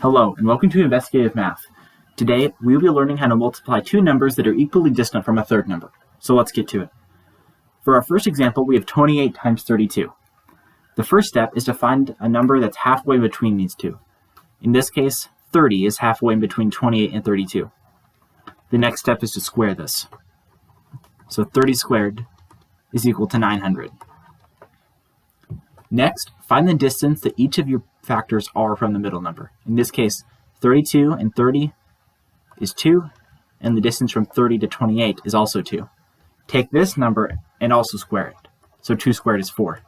Hello, and welcome to Investigative Math. Today, we will be learning how to multiply two numbers that are equally distant from a third number. So let's get to it. For our first example, we have 28 times 32. The first step is to find a number that's halfway between these two. In this case, 30 is halfway between 28 and 32. The next step is to square this. So 30 squared is equal to 900. Next, find the distance that each of your factors are from the middle number. In this case, 32 and 30 is 2, and the distance from 30 to 28 is also 2. Take this number and also square it. So 2 squared is 4.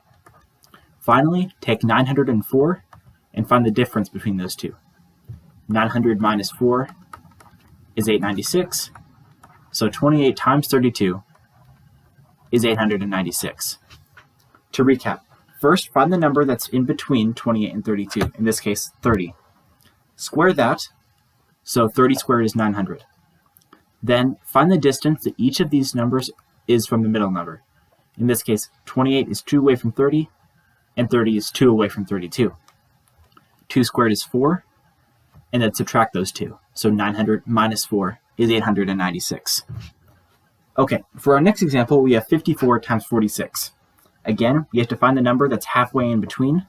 Finally, take 904 and find the difference between those two. 900 minus 4 is 896. So 28 times 32 is 896. To recap, first, find the number that's in between 28 and 32, in this case, 30. Square that, so 30 squared is 900. Then, find the distance that each of these numbers is from the middle number. In this case, 28 is 2 away from 30, and 30 is 2 away from 32. 2 squared is 4, and then subtract those two. So 900 minus 4 is 896. Okay, for our next example, we have 54 times 46. Again, we have to find the number that's halfway in between.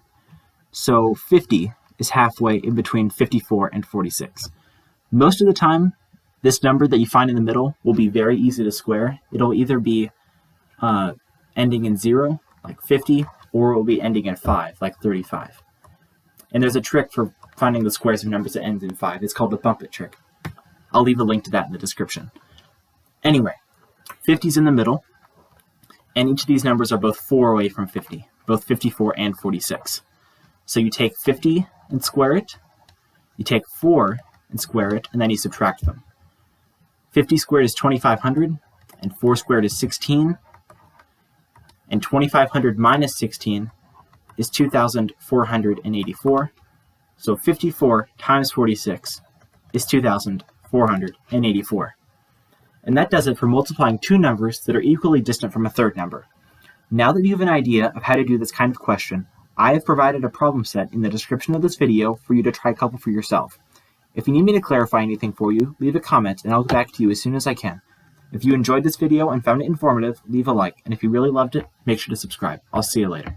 So 50 is halfway in between 54 and 46. Most of the time, this number that you find in the middle will be very easy to square. It'll either be ending in 0, like 50, or it will be ending in 5, like 35. And there's a trick for finding the squares of numbers that end in 5. It's called the bump it trick. I'll leave a link to that in the description. Anyway, 50 is in the middle. And each of these numbers are both 4 away from 50, both 54 and 46. So you take 50 and square it, you take 4 and square it, and then you subtract them. 50 squared is 2,500, and 4 squared is 16, and 2,500 minus 16 is 2,484. So 54 times 46 is 2,484. And that does it for multiplying two numbers that are equally distant from a third number. Now that you have an idea of how to do this kind of question, I have provided a problem set in the description of this video for you to try a couple for yourself. If you need me to clarify anything for you, leave a comment and I'll get back to you as soon as I can. If you enjoyed this video and found it informative, leave a like, and if you really loved it, make sure to subscribe. I'll see you later.